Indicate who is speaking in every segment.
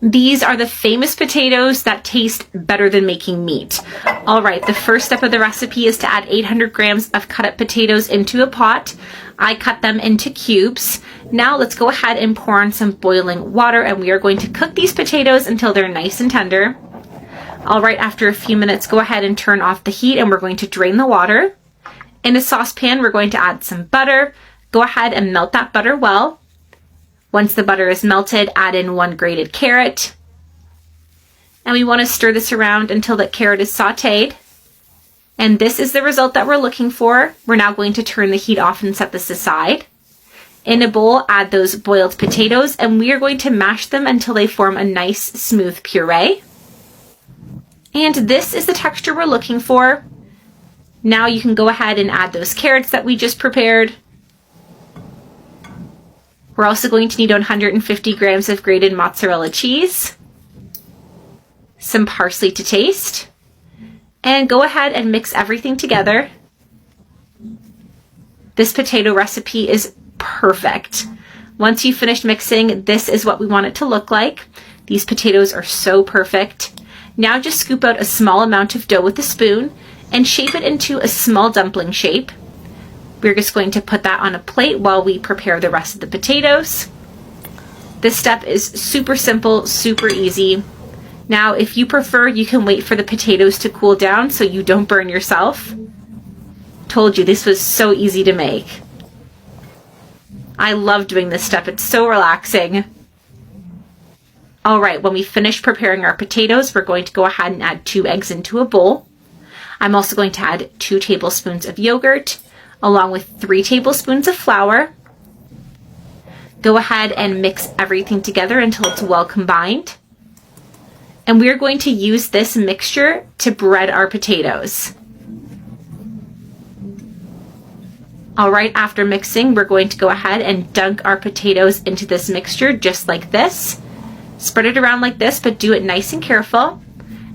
Speaker 1: These are the famous potatoes that taste better than making meat. All right, the first step of the recipe is to add 800 grams of cut up potatoes into a pot. I cut them into cubes. Now let's go ahead and pour on some boiling water, and we are going to cook these potatoes until they're nice and tender. All right, after a few minutes, go ahead and turn off the heat, and we're going to drain the water. In a saucepan, we're going to add some butter. Go ahead and melt that butter well. Once the butter is melted, add in 1 grated carrot. And we want to stir this around until that carrot is sauteed. And this is the result that we're looking for. We're now going to turn the heat off and set this aside. In a bowl, add those boiled potatoes, and we are going to mash them until they form a nice, smooth puree. And this is the texture we're looking for. Now you can go ahead and add those carrots that we just prepared. We're also going to need 150 grams of grated mozzarella cheese, some parsley to taste, and go ahead and mix everything together. This potato recipe is perfect. Once you've finished mixing, this is what we want it to look like. These potatoes are so perfect. Now just scoop out a small amount of dough with a spoon and shape it into a small dumpling shape. We're just going to put that on a plate while we prepare the rest of the potatoes. This step is super simple, super easy. Now, if you prefer, you can wait for the potatoes to cool down so you don't burn yourself. Told you, this was so easy to make. I love doing this step. It's so relaxing. All right, when we finish preparing our potatoes, we're going to go ahead and add 2 eggs into a bowl. I'm also going to add 2 tablespoons of yogurt, along with 3 tablespoons of flour. Go ahead and mix everything together until it's well combined. And we're going to use this mixture to bread our potatoes. All right, after mixing, we're going to go ahead and dunk our potatoes into this mixture just like this. Spread it around like this, but do it nice and careful.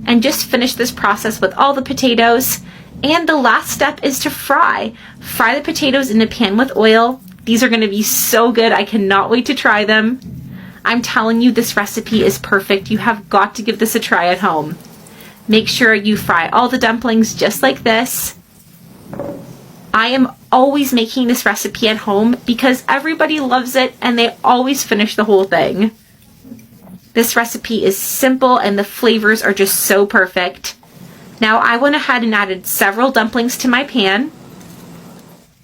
Speaker 1: And just finish this process with all the potatoes. And the last step is to fry. Fry the potatoes in a pan with oil. These are going to be so good. I cannot wait to try them. I'm telling you, this recipe is perfect. You have got to give this a try at home. Make sure you fry all the dumplings just like this. I am always making this recipe at home because everybody loves it and they always finish the whole thing. This recipe is simple and the flavors are just so perfect. Now I went ahead and added several dumplings to my pan.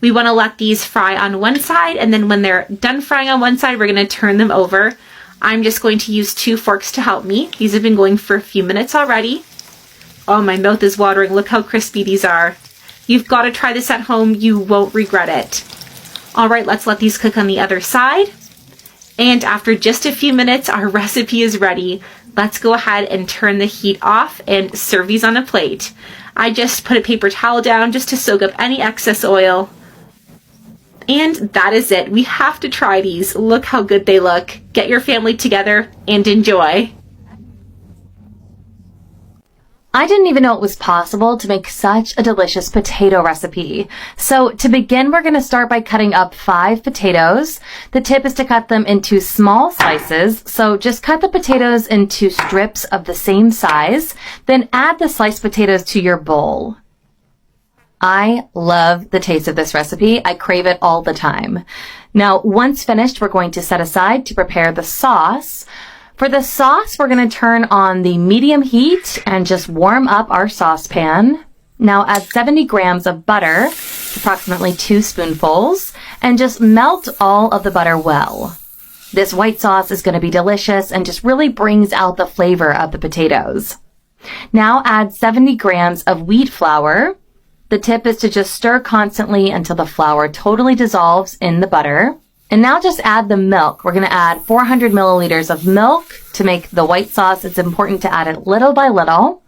Speaker 1: We want to let these fry on one side, and then when they're done frying on one side, we're going to turn them over. I'm just going to use 2 forks to help me. These have been going for a few minutes already. Oh, my mouth is watering. Look how crispy these are. You've got to try this at home. You won't regret it. All right, let's let these cook on the other side. And after just a few minutes, our recipe is ready. Let's go ahead and turn the heat off and serve these on a plate. I just put a paper towel down just to soak up any excess oil. And that is it. We have to try these. Look how good they look. Get your family together and enjoy.
Speaker 2: I didn't even know it was possible to make such a delicious potato recipe. So to begin, we're going to start by cutting up 5 potatoes. The tip is to cut them into small slices. So just cut the potatoes into strips of the same size, then add the sliced potatoes to your bowl. I love the taste of this recipe. I crave it all the time. Now, once finished, we're going to set aside to prepare the sauce. For the sauce, we're going to turn on the medium heat and just warm up our saucepan. Now add 70 grams of butter, approximately 2 spoonfuls, and just melt all of the butter well. This white sauce is going to be delicious and just really brings out the flavor of the potatoes. Now add 70 grams of wheat flour. The tip is to just stir constantly until the flour totally dissolves in the butter. And now just add the milk. We're going to add 400 milliliters of milk. To make the white sauce, it's important to add it little by little.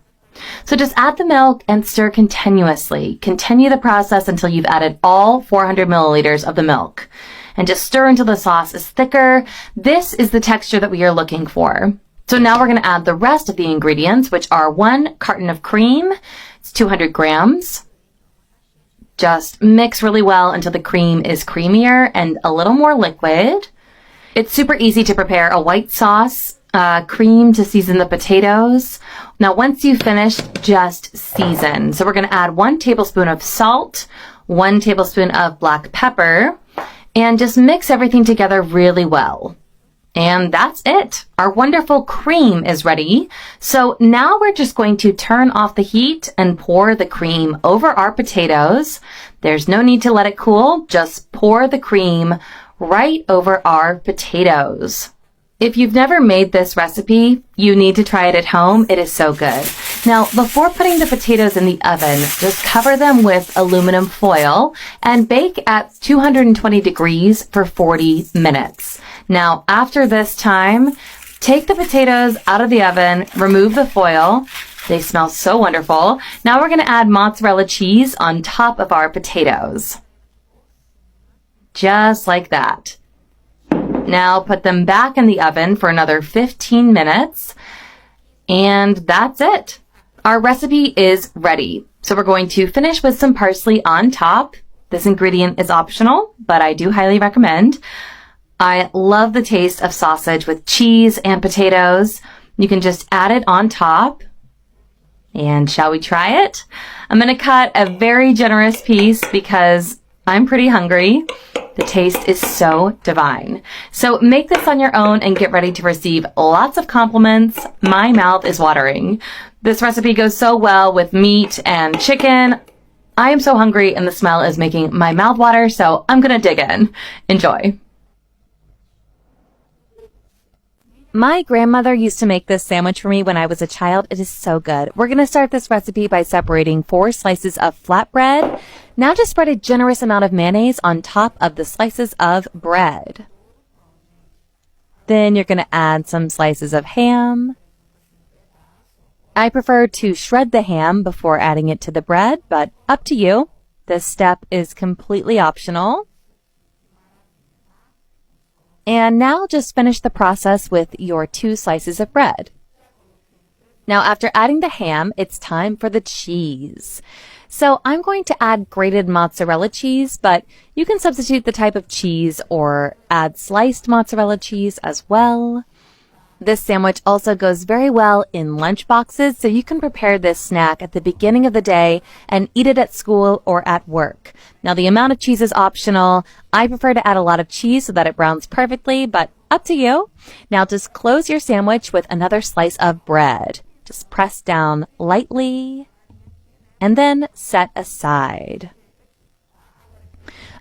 Speaker 2: So just add the milk and stir continuously. Continue the process until you've added all 400 milliliters of the milk. And just stir until the sauce is thicker. This is the texture that we are looking for. So now we're going to add the rest of the ingredients, which are 1 carton of cream. It's 200 grams. Just mix really well until the cream is creamier and a little more liquid. It's super easy to prepare a white sauce. cream to season the potatoes. Now, once you finish, just season. So we're going to add 1 tablespoon of salt, 1 tablespoon of black pepper, and just mix everything together really well. And that's it. Our wonderful cream is ready. So now we're just going to turn off the heat and pour the cream over our potatoes. There's no need to let it cool. Just pour the cream right over our potatoes. If you've never made this recipe, you need to try it at home. It is so good. Now, before putting the potatoes in the oven, just cover them with aluminum foil and bake at 220 degrees for 40 minutes. Now, after this time, take the potatoes out of the oven, remove the foil. They smell so wonderful. Now we're going to add mozzarella cheese on top of our potatoes. Just like that. Now put them back in the oven for another 15 minutes. And that's it. Our recipe is ready. So we're going to finish with some parsley on top. This ingredient is optional, but I do highly recommend. I love the taste of sausage with cheese and potatoes. You can just add it on top. And shall we try it? I'm going to cut a very generous piece because I'm pretty hungry. The taste is so divine. So make this on your own and get ready to receive lots of compliments. My mouth is watering. This recipe goes so well with meat and chicken. I am so hungry and the smell is making my mouth water, so I'm going to dig in. Enjoy. My grandmother used to make this sandwich for me when I was a child. It is so good. We're going to start this recipe by separating 4 slices of flatbread. Now just spread a generous amount of mayonnaise on top of the slices of bread. Then you're going to add some slices of ham. I prefer to shred the ham before adding it to the bread, but up to you. This step is completely optional. And now just finish the process with your 2 slices of bread. Now, after adding the ham, it's time for the cheese. So I'm going to add grated mozzarella cheese, but you can substitute the type of cheese or add sliced mozzarella cheese as well. This sandwich also goes very well in lunch boxes, so you can prepare this snack at the beginning of the day and eat it at school or at work. Now, the amount of cheese is optional. I prefer to add a lot of cheese so that it browns perfectly, but up to you. Now, just close your sandwich with another slice of bread. Just press down lightly and then set aside.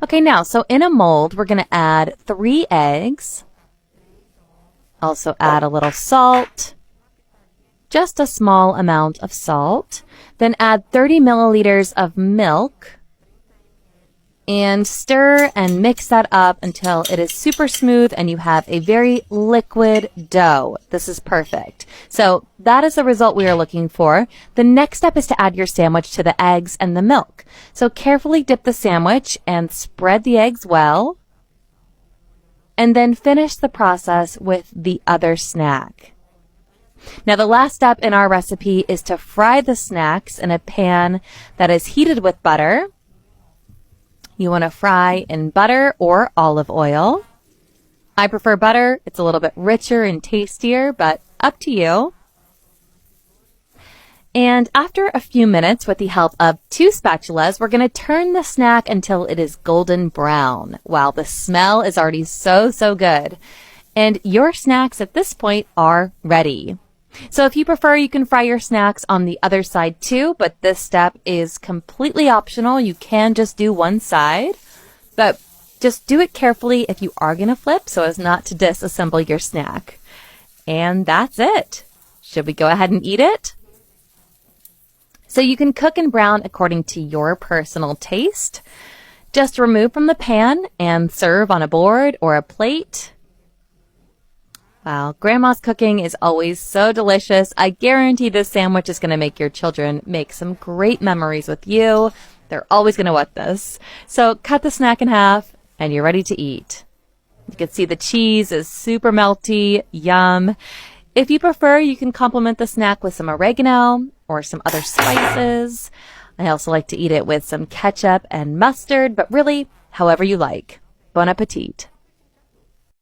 Speaker 2: Okay, now, so in a mold, we're going to add 3 eggs. Also add a little salt, just a small amount of salt. Then add 30 milliliters of milk and stir and mix that up until it is super smooth and you have a very liquid dough. This is perfect. So that is the result we are looking for. The next step is to add your sandwich to the eggs and the milk. So carefully dip the sandwich and spread the eggs well. And then finish the process with the other snack. Now, the last step in our recipe is to fry the snacks in a pan that is heated with butter. You want to fry in butter or olive oil. I prefer butter. It's a little bit richer and tastier, but up to you. And after a few minutes, with the help of 2 spatulas, we're going to turn the snack until it is golden brown. Wow, the smell is already so good. And your snacks at this point are ready. So if you prefer, you can fry your snacks on the other side too, but this step is completely optional. You can just do one side, but just do it carefully if you are going to flip so as not to disassemble your snack. And that's it. Should we go ahead and eat it? So you can cook and brown according to your personal taste. Just remove from the pan and serve on a board or a plate. Wow, Grandma's cooking is always so delicious. I guarantee this sandwich is going to make your children make some great memories with you. They're always going to want this. So cut the snack in half and you're ready to eat. You can see the cheese is super melty, yum. If you prefer, you can complement the snack with some oregano or some other spices. I also like to eat it with some ketchup and mustard, but really, however you like. Bon appetit.